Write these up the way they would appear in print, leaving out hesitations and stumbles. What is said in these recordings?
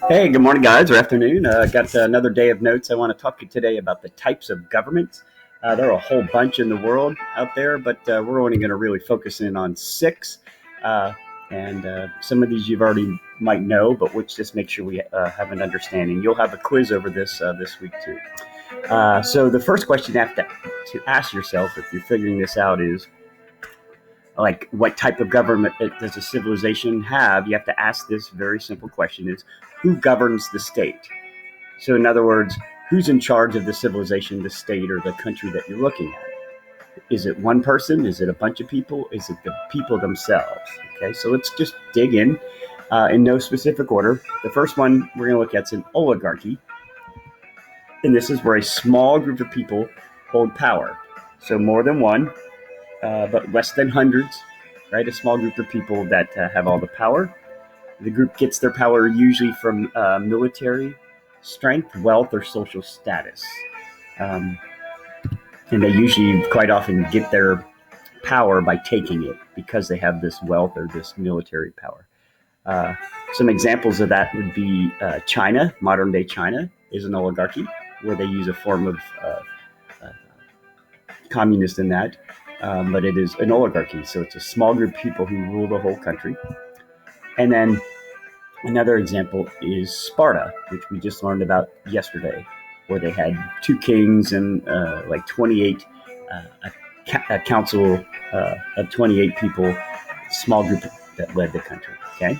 Hey, good morning, guys, or afternoon. Got another day of notes. I want to talk to you today about the types of governments. There are a whole bunch in the world out there, but we're only going to really focus in on six. Uh, and some of these you've already might know, but let's just make sure we have an understanding. You'll have a quiz over this week too. So the first question you have to ask yourself if you're figuring this out is like what type of government does a civilization have? You have to ask this very simple question: is who governs the state? So, in other words, who's in charge of the civilization, the state, or the country that you're looking at? Is it one person? Is it a bunch of people? Is it the people themselves? Okay, so let's just dig in no specific order. The first one we're going to look at is an oligarchy, and this is where a small group of people hold power. So, more than one, but less than hundreds, right? A small group of people that have all the power. The group gets their power usually from military strength, wealth, or social status. Um, and they usually quite often get their power by taking it because they have this wealth or this military power. Uh, some examples of that would be China. Modern day China is an oligarchy where they use a form of uh, communist in that, but it is an oligarchy. So it's a small group of people who rule the whole country. And then another example is Sparta, which we just learned about yesterday, where they had two kings and like 28, a council of 28 people, small group that led the country. Okay.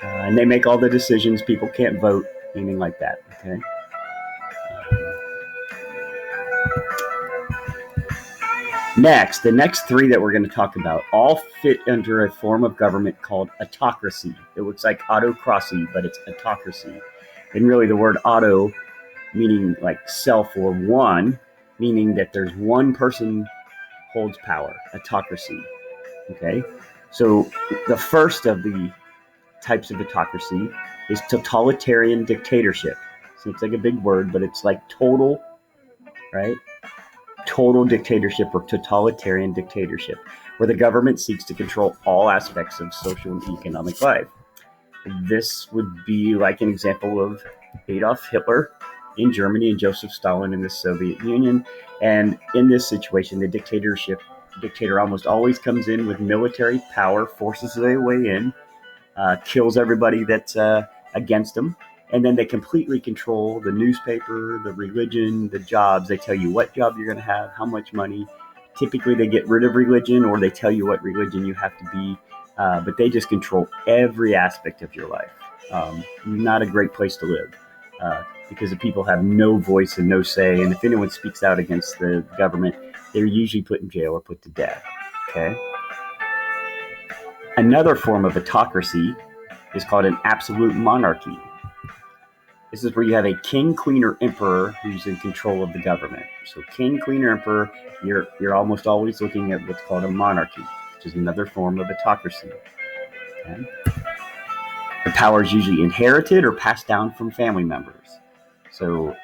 And they make all the decisions. People can't vote, anything like that. Okay. Next, the next three that we're going to talk about all fit under a form of government called autocracy. It looks like autocracy, but it's autocracy. And really, the word auto meaning like self or one, meaning that there's one person holds power, autocracy. Okay. So the first of the types of autocracy is totalitarian dictatorship. Seems like a big word, but it's like total, right? Total dictatorship or totalitarian dictatorship, where the government seeks to control all aspects of social and economic life. This would be like an example of Adolf Hitler in Germany and Joseph Stalin in the Soviet Union. And in this situation, the dictator almost always comes in with military power, forces their way in, kills everybody that's against them, and then they completely control the newspaper, the religion, the jobs. They tell you what job you're going to have, how much money. Typically, they get rid of religion, or they tell you what religion you have to be, but they just control every aspect of your life. Not a great place to live because the people have no voice and no say. And if anyone speaks out against the government, they're usually put in jail or put to death. Okay. Another form of autocracy is called an absolute monarchy. This is where you have a king, queen, or emperor who's in control of the government. So king, queen, or emperor, you're almost always looking at what's called a monarchy, which is another form of autocracy. Okay? The power is usually inherited or passed down from family members. So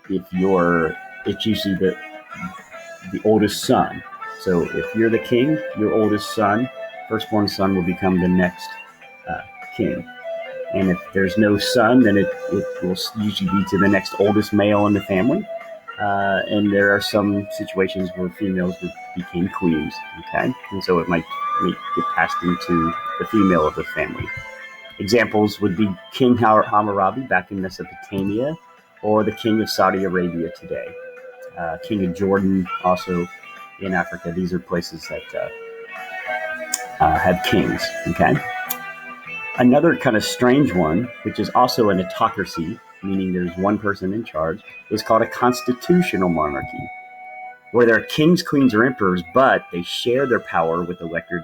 it's usually the oldest son. So if you're the king, your oldest son, firstborn son, will become the next king. And if there's no son, then it will usually be to the next oldest male in the family. And there are some situations where females became queens, okay? And so it might get passed into the female of the family. Examples would be King Hammurabi back in Mesopotamia, or the King of Saudi Arabia today. King of Jordan also in Africa. These are places that have kings, okay? Another kind of strange one, which is also an autocracy, meaning there's one person in charge, is called a constitutional monarchy, where there are kings, queens, or emperors, but they share their power with elected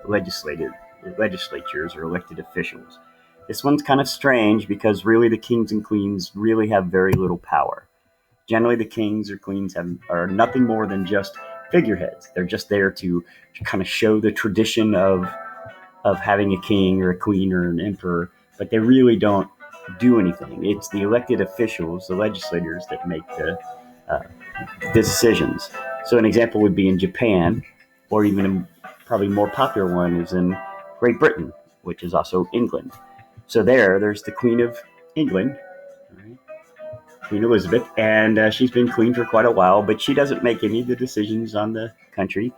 legislatures or elected officials. This one's kind of strange because really the kings and queens really have very little power. Generally, the kings or queens are nothing more than just figureheads. They're just there to kind of show the tradition of having a king or a queen or an emperor, but they really don't do anything. It's the elected officials, the legislators, that make uh, the decisions. So an example would be in Japan, or even probably more popular one is in Great Britain, which is also England. So there's the Queen of England, right? Queen Elizabeth, and she's been queen for quite a while, but she doesn't make any of the decisions on the country.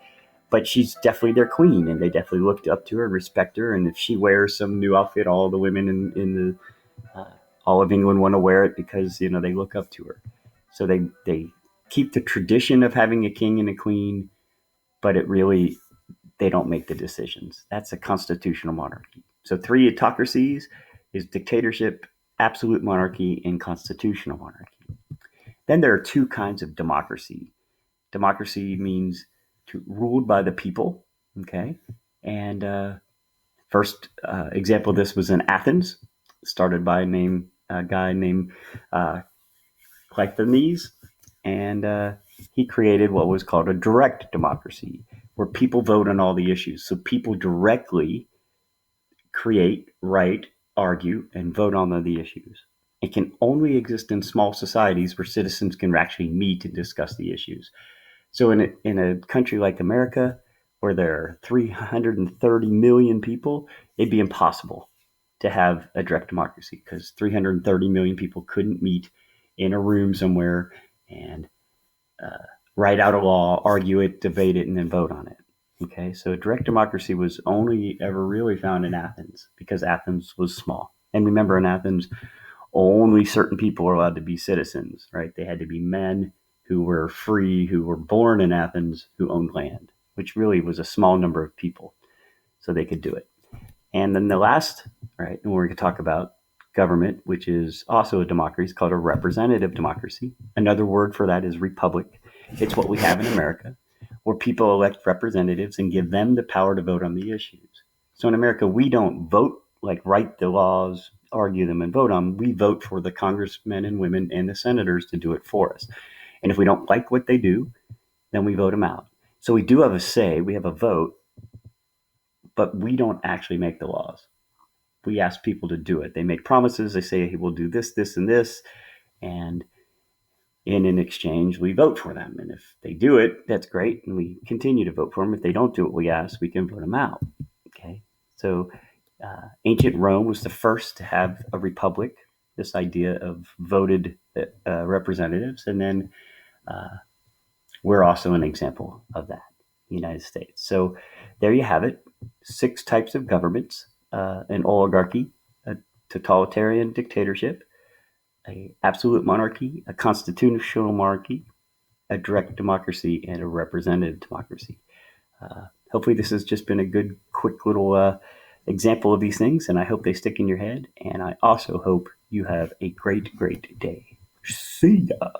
But she's definitely their queen, and they definitely looked up to her and respect her. And if she wears some new outfit, all the women in the all of England want to wear it because they look up to her. So they keep the tradition of having a king and a queen, but it really they don't make the decisions. That's a constitutional monarchy. So three autocracies is dictatorship, absolute monarchy, and constitutional monarchy. Then there are two kinds of democracy. Democracy means ruled by the people, okay? And first example of this was in Athens, started by a guy named uh, Cleisthenes, and he created what was called a direct democracy, where people vote on all the issues. So people directly create, write, argue, and vote on the issues. It can only exist in small societies where citizens can actually meet and discuss the issues. So in a country like America, where there are 330 million people, it'd be impossible to have a direct democracy because 330 million people couldn't meet in a room somewhere and uh, write out a law, argue it, debate it, and then vote on it. Okay, so direct democracy was only ever really found in Athens because Athens was small. And remember, in Athens, only certain people were allowed to be citizens, right? They had to be men who were free, who were born in Athens, who owned land, which really was a small number of people, so they could do it. And then the last, right, and we're going to talk about government, which is also a democracy, is called a representative democracy. Another word for that is republic. It's what we have in America, where people elect representatives and give them the power to vote on the issues. So in America, we don't vote, like write the laws, argue them, and vote on them. We vote for the congressmen and women and the senators to do it for us. And if we don't like what they do, then we vote them out. So we do have a say, we have a vote, but we don't actually make the laws. We ask people to do it. They make promises. They say, hey, we'll do this, this, and this. And in an exchange, we vote for them. And if they do it, that's great. And we continue to vote for them. If they don't do what we ask, we can vote them out. Okay. So ancient Rome was the first to have a republic, this idea of voted representatives. And then we're also an example of that, the United States. So there you have it, 6 types of governments: an oligarchy, a totalitarian dictatorship, a absolute monarchy, a constitutional monarchy, a direct democracy, and a representative democracy. Hopefully this has just been a good, quick little example of these things, and I hope they stick in your head. And I also hope you have a great, great day. See ya.